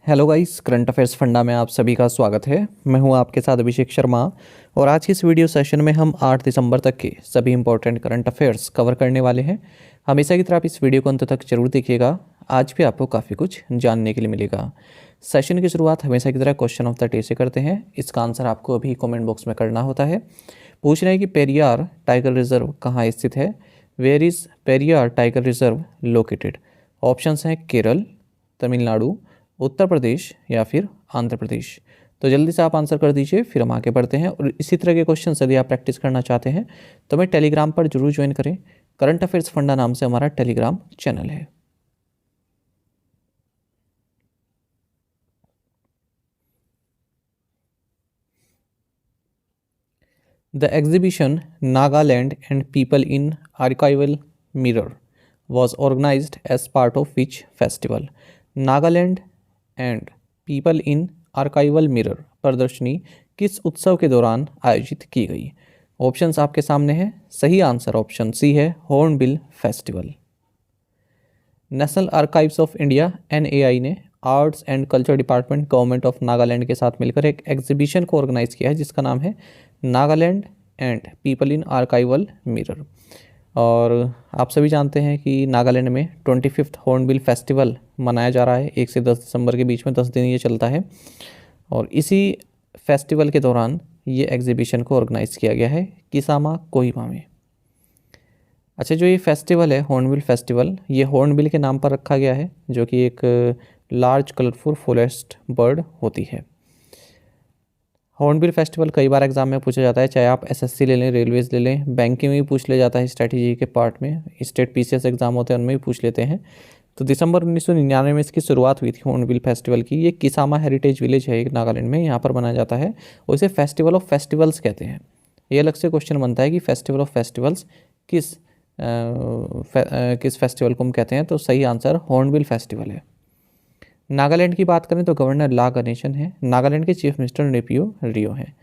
Hello guys, current affairs funda में आप सभी का स्वागत है। मैं हूं आपके साथ अभिषेक शर्मा और आज की इस वीडियो सेशन में हम 8 दिसंबर तक के सभी इंपॉर्टेंट करंट अफेयर्स कवर करने वाले हैं। हमेशा की तरह आप इस वीडियो को अंत तक जरूर देखिएगा। आज भी आपको काफ़ी कुछ जानने के लिए मिलेगा। सेशन की शुरुआत हमेशा की तरह क्वेश्चन ऑफ द डे से करते हैं। इसका आंसर आपको अभी कॉमेंट बॉक्स में करना होता है। पूछ रहे हैं कि पेरियार टाइगर रिजर्व कहाँ स्थित है। Where is Periyar tiger reserve located. Options हैं केरल, तमिलनाडु, उत्तर प्रदेश या फिर आंध्र प्रदेश। तो जल्दी से आप आंसर कर दीजिए, फिर हम आगे बढ़ते हैं। और इसी तरह के क्वेश्चन यदि आप प्रैक्टिस करना चाहते हैं तो हमें टेलीग्राम पर जरूर ज्वाइन करें। करंट अफेयर्स फंडा नाम से हमारा टेलीग्राम चैनल है। The exhibition Nagaland and people in archival mirror was organized as part of which festival? Nagaland and people in archival mirror प्रदर्शनी किस उत्सव के दौरान आयोजित की गई? ऑप्शंस आपके सामने हैं। सही आंसर ऑप्शन सी है, Hornbill Festival. National Archives of India NAI ने arts and culture department government of Nagaland के साथ मिलकर एक एग्जीबिशन को ऑर्गेनाइज किया है जिसका नाम है Nagaland and people in archival mirror. और आप सभी जानते हैं कि नागालैंड में 25th हॉर्नबिल फेस्टिवल मनाया जा रहा है। 1 से 10 दिसंबर के बीच में 10 दिन ये चलता है और इसी फेस्टिवल के दौरान ये एग्जीबिशन को ऑर्गेनाइज किया गया है किसामा कोहिमा में। अच्छा, जो ये फेस्टिवल है हॉर्नबिल फेस्टिवल, ये हॉर्नबिल के नाम पर रखा गया है जो कि एक लार्ज कलरफुल फॉरेस्ट बर्ड होती है। हॉर्नबिल फेस्टिवल कई बार एग्जाम में पूछा जाता है, चाहे आप एसएससी ले लें, रेलवेज ले लें, बैंकिंग में भी पूछ ले जाता है, स्ट्रैटेजी के पार्ट में, स्टेट पीसीएस एग्जाम होते हैं उनमें भी पूछ लेते हैं। तो दिसंबर 1999 में इसकी शुरुआत हुई थी हॉर्नबिल फेस्टिवल की। ये किसामा हेरिटेज विलेज है एक नागालैंड में, यहाँ पर मनाया जाता है और इसे फेस्टिवल ऑफ फेस्टिवल्स कहते हैं। ये अलग से क्वेश्चन बनता है कि फेस्टिवल ऑफ फेस्टिवल्स किस फेस्टिवल को हम कहते हैं। तो सही आंसर हॉर्नबिल फेस्टिवल है। नागालैंड की बात करें तो गवर्नर ला गणेशन है। नागालैंड के चीफ मिनिस्टर नेपियो रियो हैं।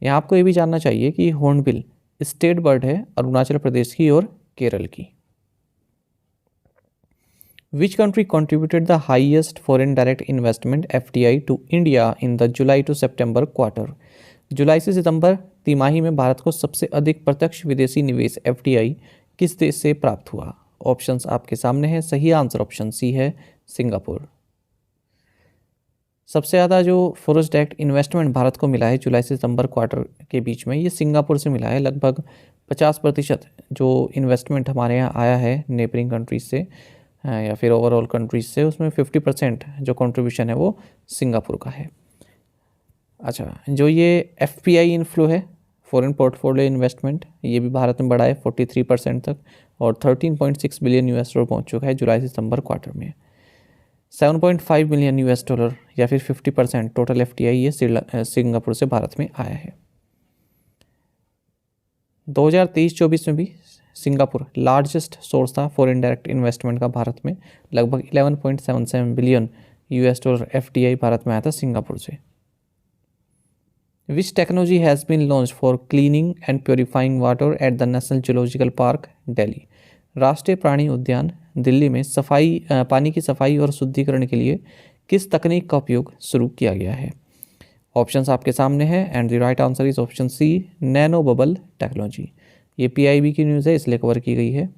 यहाँ आपको ये भी जानना चाहिए कि हॉर्नबिल स्टेट बर्ड है अरुणाचल प्रदेश की और केरल की। Which country contributed the highest foreign direct investment FDI to India in the July to September quarter? जुलाई से सितंबर तिमाही में भारत को सबसे अधिक प्रत्यक्ष विदेशी निवेश एफडीआई किस देश से प्राप्त हुआ? ऑप्शंस आपके सामने हैं। सही आंसर ऑप्शन सी है, सिंगापुर। सबसे ज़्यादा जो फॉरेस्ट डायरेक्ट इन्वेस्टमेंट भारत को मिला है जुलाई से सितंबर क्वार्टर के बीच में, ये सिंगापुर से मिला है। लगभग 50% जो इन्वेस्टमेंट हमारे यहाँ आया है नेबरिंग कंट्रीज से या फिर ओवरऑल कंट्रीज से, उसमें 50% जो कंट्रीब्यूशन है वो सिंगापुर का है। अच्छा, जो ये एफपीआई इनफ्लो है फॉरेन पोर्टफोलियो इन्वेस्टमेंट, ये भी भारत में बढ़ा है 43% तक और 13.6 बिलियन यूएस डॉलर पहुँच चुका है जुलाई से सितंबर क्वार्टर में। 7.5 मिलियन यूएस डॉलर या फिर 50% टोटल एफडीआई ये सिंगापुर से भारत में आया है। 2023-24 में भी सिंगापुर लार्जेस्ट सोर्स था फॉरेन डायरेक्ट इन्वेस्टमेंट का भारत में। लगभग 11.77 billion US dollar FDI Bharat में आया था सिंगापुर से। Which technology has been launch for cleaning and purifying water at the national zoological park Delhi? राष्ट्रीय प्राणी उद्यान दिल्ली में पानी की सफाई और शुद्धिकरण के लिए किस तकनीक का उपयोग शुरू किया गया है? ऑप्शंस आपके सामने हैं and the right answer is option C, nano bubble technology. ये पीआईबी की न्यूज़ है इसलिए कवर की गई है।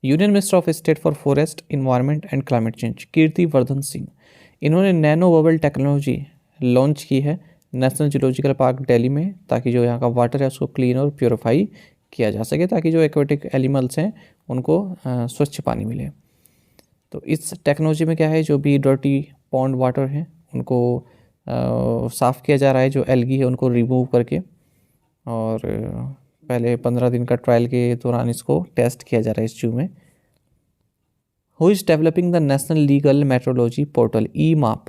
Union Minister of State for forest, environment and climate change Kirti Vardhan Singh, इन्होंने नैनो बबल टेक्नोलॉजी लॉन्च की है नेशनल जूलॉजिकल पार्क दिल्ली में, ताकि जो यहाँ का वाटर है उसको क्लीन और प्योरीफाई किया जा सके, ताकि जो एक्वेटिक एनिमल्स हैं उनको स्वच्छ पानी मिले। तो इस टेक्नोलॉजी में क्या है, जो भी डर्टी पॉन्ड वाटर हैं उनको साफ़ किया जा रहा है, जो एल्गी है उनको रिमूव करके, और पहले 15 दिन का ट्रायल के दौरान इसको टेस्ट किया जा रहा है इस जू में। Who is developing the national legal metrology portal e माप?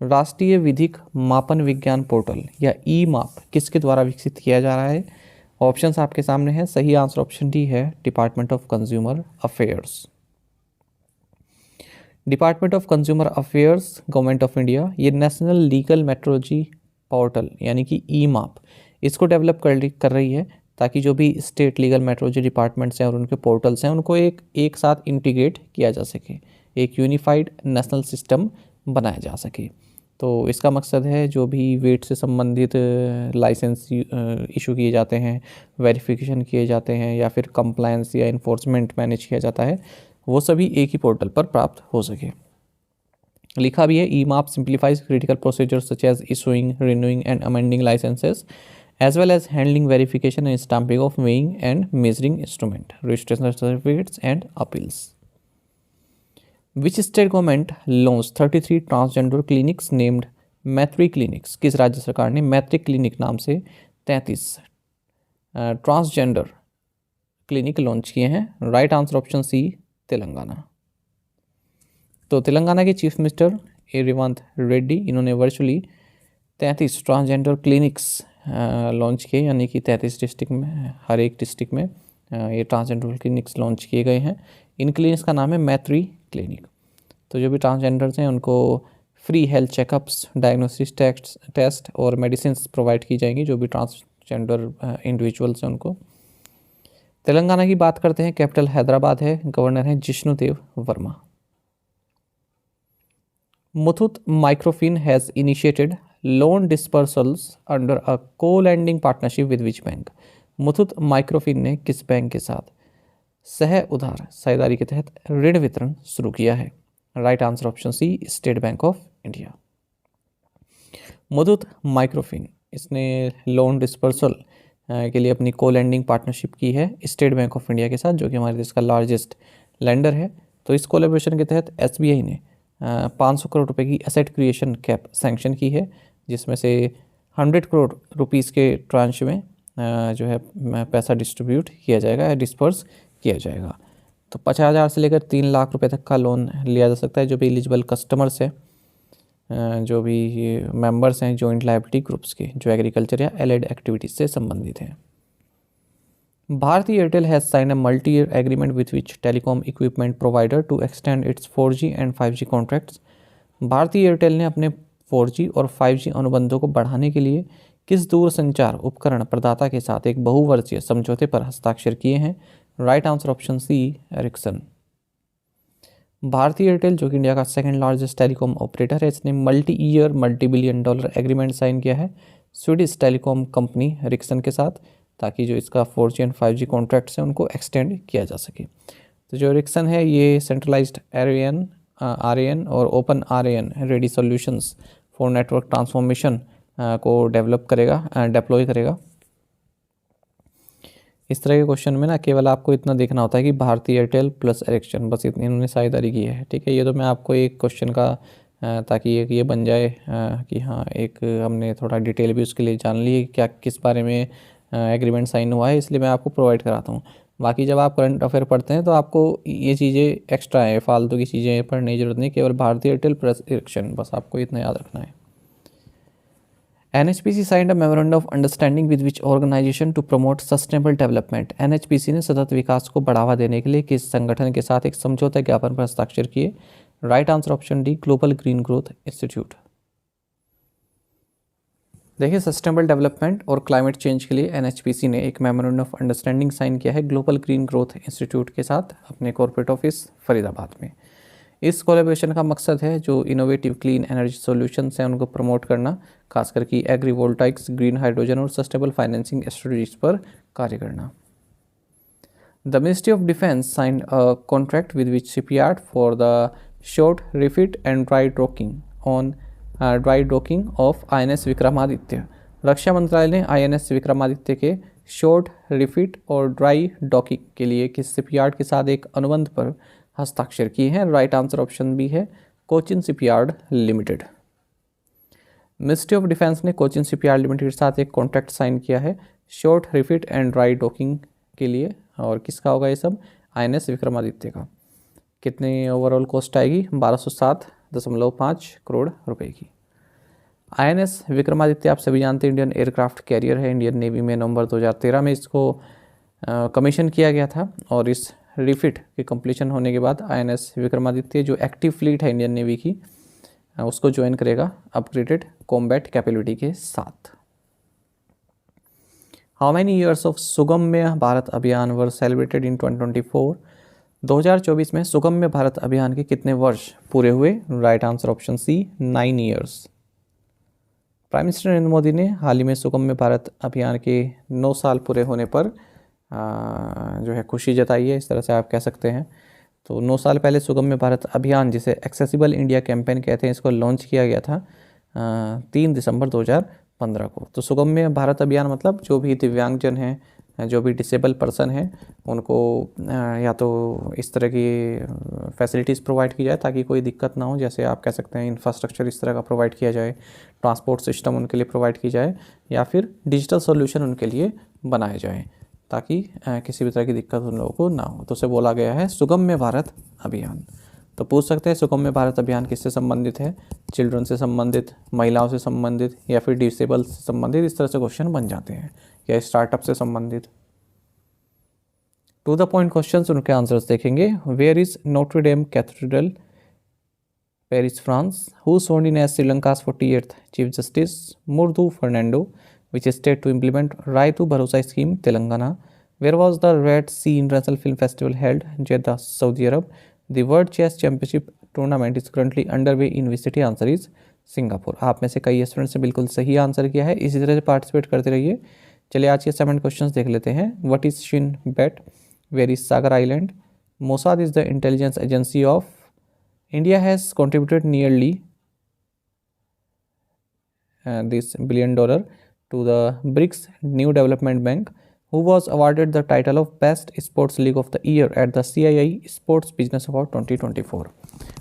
राष्ट्रीय विधिक मापन विज्ञान पोर्टल या ई माप किसके द्वारा विकसित किया जा रहा है? ऑप्शंस आपके सामने हैं। सही आंसर ऑप्शन डी है, department of consumer affairs. Department of consumer affairs government of India ये नेशनल लीगल मेट्रोलॉजी पोर्टल यानी कि ई माप इसको डेवलप कर रही है, ताकि जो भी स्टेट लीगल मेट्रोलॉजी डिपार्टमेंट्स हैं और उनके पोर्टल्स हैं उनको एक साथ इंटीग्रेट किया जा सके, एक यूनिफाइड नेशनल सिस्टम बनाया जा सके। तो इसका मकसद है जो भी वेट से संबंधित लाइसेंस इशू किए जाते हैं, वेरिफिकेशन किए जाते हैं या फिर कंप्लायंस या इन्फोर्समेंट मैनेज किया जाता है, वो सभी एक ही पोर्टल पर प्राप्त हो सके। लिखा भी है, e Maap simplifies critical procedures such as issuing, renewing and amending licenses as well as handling verification and stamping of weighing and measuring instrument, registration certificates and appeals. Which state government launched 33 transgender clinics named मैत्री clinics? किस राज्य सरकार ने मैत्री clinic नाम से 33 transgender clinic launch किए हैं? Right answer option C, Telangana. तो तेलंगाना के chief minister A Revanth Reddy, इन्होंने वर्चुअली 33 ट्रांसजेंडर क्लिनिक्स लॉन्च किए, यानी कि 33 डिस्ट्रिक्ट में, हर एक डिस्ट्रिक्ट में ये ट्रांसजेंडर क्लिनिक्स लॉन्च किए गए हैं। इन क्लिनिक्स का नाम है मैत्री क्लिनिक। तो जो भी ट्रांसजेंडर्स हैं उनको free health checkups, diagnosis test और मेडिसिन प्रोवाइड की जाएंगी, जो भी ट्रांसजेंडर इंडिविजुअल्स हैं उनको। तेलंगाना की बात करते हैं, कैपिटल हैदराबाद है, गवर्नर हैं Jishnu Dev Varma. Muthoot Microfin has initiated loan disbursals under a co-lending partnership with which bank? Muthoot Microfin ने किस बैंक के साथ सह उधार साझेदारी के तहत ऋण वितरण शुरू किया है? Right answer option C, state bank of India. Muthoot Microfin, इसने लोन डिस्पर्सल के लिए अपनी को-लैंडिंग पार्टनरशिप की है स्टेट बैंक ऑफ इंडिया के साथ, जो कि हमारे देश का लार्जेस्ट लैंडर है। तो इस कोलैबोरेशन के तहत एसबीआई ने 500 करोड़ रुपए की एसेट क्रिएशन कैप सैंक्शन की है, जिसमें से 100 करोड़ रुपीस के ट्रांच में जो है पैसा डिस्ट्रीब्यूट किया जाएगा या डिस्पर्स किया जाएगा। तो 50,000 से लेकर 3 लाख रुपए तक का लोन लिया जा सकता है। जो भी एलिजिबल कस्टमर्स हैं, जो भी मेंबर्स हैं जॉइंट लायबिलिटी ग्रुप्स के, जो एग्रीकल्चर या एलाइड एक्टिविटीज से संबंधित हैं। Bharti Airtel has sign a multi year agreement with which telecom equipment provider to extend its 4G and 5G contracts? Bharti Airtel ने अपने 4G और 5G अनुबंधों को बढ़ाने के लिए किस दूरसंचार उपकरण प्रदाता के साथ एक बहुवर्षीय समझौते पर हस्ताक्षर किए हैं? Right answer option C, Ericsson. Bharti Airtel, जो कि इंडिया का सेकंड लार्जेस्ट टेलीकॉम ऑपरेटर है, इसने multi year $multi-billion agreement sign किया है स्वीडिश टेलीकॉम कंपनी एरिक्सन के साथ, ताकि जो इसका 4G एंड 5G कॉन्ट्रैक्ट्स हैं उनको एक्सटेंड किया जा सके। तो जो एरिक्सन है ये सेंट्रलाइज्ड RAN और open RAN ready solutions for network transformation को डेवलप करेगा, डिप्लॉय करेगा। इस तरह के क्वेश्चन में ना केवल आपको इतना देखना होता है कि भारती एयरटेल प्लस एरिक्सन, बस इतनी इन्होंने साझेदारी की है। ठीक है, ये तो मैं आपको एक क्वेश्चन का ताकि एक ये बन जाए कि हाँ एक हमने थोड़ा डिटेल भी उसके लिए जान ली क्या किस बारे में एग्रीमेंट साइन हुआ है, इसलिए मैं आपको प्रोवाइड कराता हूँ। बाकी जब आप करंट अफेयर पढ़ते हैं तो आपको ये चीज़ें एक्स्ट्रा है, फालतू की चीज़ें पढ़ने की जरूरत नहीं, केवल भारती एयरटेल प्लस एरिक्सन, बस आपको इतना याद रखना है। NHPC signed a memorandum of understanding with which organization to promote sustainable development? NHPC ने सतत विकास को बढ़ावा देने के लिए किस संगठन के साथ एक समझौता ज्ञापन पर हस्ताक्षर किए? Right answer option D, global green growth institute. देखिए, सस्टेनेबल डेवलपमेंट और क्लाइमेट चेंज के लिए NHPC ने एक मेमोरेंडम ऑफ अंडरस्टैंडिंग साइन किया है ग्लोबल ग्रीन ग्रोथ इंस्टीट्यूट के साथ अपने कॉर्पोरेट ऑफिस फरीदाबाद में। इस कोलैबोरेशन का मकसद है जो इनोवेटिव क्लीन एनर्जी सॉल्यूशंस हैं उनको प्रमोट करना, खासकर कि एग्रीवोल्टाइक्स, ग्रीन हाइड्रोजन और सस्टेनेबल फाइनेंसिंग स्ट्रेटजीज पर कार्य करना। The Ministry of Defence signed a contract with which shipyard for the short refit and dry docking of INS Vikramaditya. रक्षा मंत्रालय ने INS विक्रमादित्य के शॉर्ट रिफिट और ड्राई डॉकिंग के लिए किस शिपयार्ड के साथ एक अनुबंध पर हस्ताक्षर किए हैं? राइट आंसर ऑप्शन बी है, Cochin shipyard limited. Ministry of defence ने कोचिन शिपयार्ड लिमिटेड के साथ एक कॉन्ट्रैक्ट साइन किया है short refit and dry docking के लिए, और किसका होगा ये सब? INS विक्रमादित्य का। कितनी ओवरऑल कॉस्ट आएगी? 1207.5 करोड़ रुपए की। INS विक्रमादित्य आप सभी जानते हैं इंडियन एयरक्राफ्ट कैरियर है। इंडियन नेवी में नवंबर 2013 में इसको कमीशन किया गया था, और इस रिफिट के कंप्लीशन होने के बाद INS विक्रमादित्य जो एक्टिव फ्लीट है इंडियन नेवी की उसको ज्वाइन करेगा अपग्रेडेड कॉम्बैट कैपेबिलिटी के साथ। हाउ मैनी ईयर्स ऑफ सुगम्य भारत अभियान वर सेलिब्रेटेड इन 2024? 2024 में सुगम्य भारत अभियान के कितने वर्ष पूरे हुए? Right answer option C 9 years. Prime minister Narendra Modi ने हाल ही में सुगम्य भारत अभियान के 9 साल पूरे होने पर जो है खुशी जताई है, इस तरह से आप कह सकते हैं। तो 9 साल पहले सुगम्य भारत अभियान, जिसे एक्सेसिबल इंडिया कैंपेन कहते हैं, इसको लॉन्च किया गया था 3 दिसंबर 2015 को। तो सुगम्य भारत अभियान मतलब जो भी दिव्यांगजन हैं, जो भी डिसेबल पर्सन हैं, उनको या तो इस तरह की फैसिलिटीज़ प्रोवाइड की जाए ताकि कोई दिक्कत ना हो। जैसे आप कह सकते हैं इंफ्रास्ट्रक्चर इस तरह का प्रोवाइड किया जाए, ट्रांसपोर्ट सिस्टम उनके लिए प्रोवाइड की जाए, या फिर डिजिटल सॉल्यूशन उनके लिए बनाए जाएँ ताकि किसी भी तरह की दिक्कत उन लोगों को ना हो। तो उसे बोला गया है सुगम्य भारत अभियान। तो पूछ सकते हैं सुगम्य भारत अभियान किससे संबंधित है? चिल्ड्रन से संबंधित, महिलाओं से संबंधित, या फिर डिसेबल से संबंधित, इस तरह से क्वेश्चन बन जाते हैं, या स्टार्टअप से संबंधित। टू द पॉइंट क्वेश्चंस, उनके आंसर्स देखेंगे। Where is Notre Dame cathedral, Paris France. Who sworn in as Sri Lanka's 48th chief justice? Murdu Fernando. Which state to implement Raitu Bharosa scheme? Telangana. Where was the Red Sea International Film Festival held? Jeddah, Saudi Arab. The World Chess Championship tournament is currently underway in which city? Answer is Singapore. आप में से कई students ने बिल्कुल सही answer किया है, इसी तरह से पार्टिसिपेट करते रहिए। चलिए आज के 7 क्वेश्चंस देख लेते हैं। What is Shin Bet? Where is Sagar island? Mossad is the intelligence agency of India has contributed nearly this $1 billion to the BRICS New Development Bank, who was awarded the title of Best Sports League of the Year at the CII Sports Business Award 2024।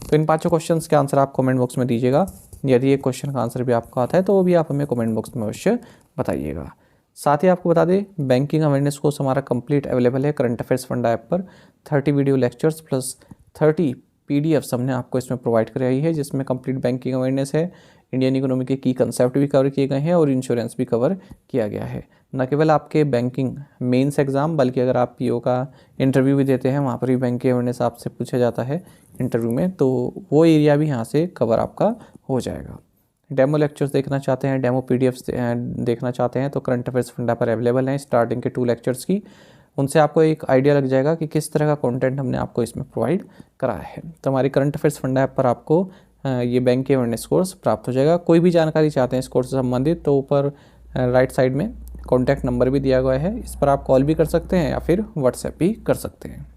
तो इन 5 questions के answer आप comment box में दीजिएगा। यदि एक question का answer भी आपको आता है तो वो भी आप हमें कमेंट बॉक्स में अवश्य बताइएगा। साथ ही आपको बता दें, बैंकिंग अवेयरनेस कोर्स हमारा कंप्लीट अवेलेबल है करंट अफेयर्स फंडा ऐप पर। 30 वीडियो लेक्चर्स प्लस 30 PDFs हमने आपको इसमें प्रोवाइड कराई है, जिसमें कंप्लीट बैंकिंग अवेयरनेस है, इंडियन इकोनॉमी के की कंसेप्ट भी कवर किए गए हैं और इंश्योरेंस भी कवर किया गया है। न केवल आपके बैंकिंग मेंस एग्जाम, बल्कि अगर आप PO का इंटरव्यू भी देते हैं, वहाँ पर भी बैंकिंग अवेयरनेस आपसे पूछा जाता है इंटरव्यू में, तो वो एरिया भी यहाँ से कवर आपका हो जाएगा। डेमो लेक्चर्स देखना चाहते हैं, डेमो PDFs देखना चाहते हैं, तो करंट अफेयर्स फंडा पर अवेलेबल हैं स्टार्टिंग के 2 लेक्चर्स की। उनसे आपको एक आइडिया लग जाएगा कि किस तरह का कंटेंट हमने आपको इसमें प्रोवाइड कराया है। तो हमारी करंट अफेयर्स फंडा ऐप पर आपको ये बैंक के अवेयरनेस कोर्स प्राप्त हो जाएगा। कोई भी जानकारी चाहते हैं इस कोर्स से संबंधित, तो ऊपर राइट साइड में कॉन्टैक्ट नंबर भी दिया गया है, इस पर आप कॉल भी कर सकते हैं या फिर व्हाट्सएप भी कर सकते हैं।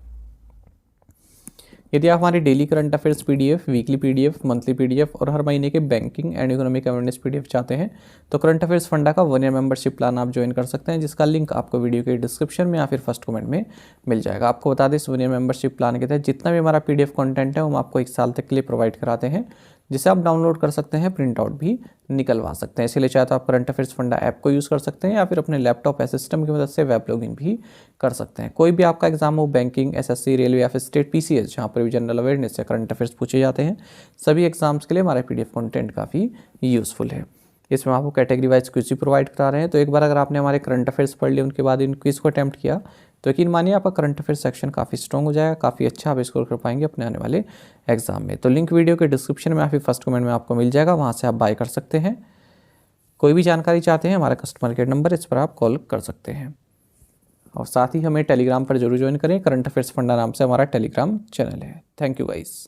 यदि आप हमारे daily current affairs PDF, weekly PDF, monthly PDF और हर महीने के banking and economic awareness PDF चाहते हैं, तो करंट अफेयर्स फंडा का 1 ईयर मेंबरशिप प्लान आप ज्वाइन कर सकते हैं, जिसका लिंक आपको वीडियो के डिस्क्रिप्शन में या फिर फर्स्ट कमेंट में मिल जाएगा। आपको बता दें, इस 1 ईयर मेंबरशिप प्लान के तहत जितना भी हमारा PDF कंटेंट है वो हम आपको 1 साल तक के लिए प्रोवाइड कराते हैं, जिसे आप डाउनलोड कर सकते हैं, प्रिंट आउट भी निकलवा सकते हैं। इसलिए चाहे तो आप करंट अफेयर्स फंडा ऐप को यूज़ कर सकते हैं या फिर अपने लैपटॉप या सिस्टम की मदद से वेब लॉगिन भी कर सकते हैं। कोई भी आपका एग्जाम हो, बैंकिंग, SSC, रेलवे या फिर स्टेट PCS, जहाँ पर भी जनरल अवेयरनेस या करंट अफेयर्स पूछे जाते हैं, सभी एग्जाम्स के लिए हमारा PDF कंटेंट काफ़ी यूज़फुल है। इसमें आपको कैटेगरी वाइज क्विज भी प्रोवाइड करा रहे हैं। तो एक बार अगर आपने हमारे करंट अफेयर्स पढ़ लिए, उनके बाद इन क्विज को अटैम्प्ट किया, तो यकीन मानिए आपका करंट अफेयर सेक्शन काफ़ी स्ट्रॉन्ग हो जाएगा, काफ़ी अच्छा आप स्कोर कर पाएंगे अपने आने वाले एग्जाम में। तो लिंक वीडियो के डिस्क्रिप्शन में या फिर फर्स्ट कमेंट में आपको मिल जाएगा, वहाँ से आप बाय कर सकते हैं। कोई भी जानकारी चाहते हैं, हमारा कस्टमर केयर नंबर, इस पर आप कॉल कर सकते हैं। और साथ ही हमें टेलीग्राम पर जरूर ज्वाइन करें, करंट अफेयर्स फंडा नाम से हमारा टेलीग्राम चैनल है। Thank you guys.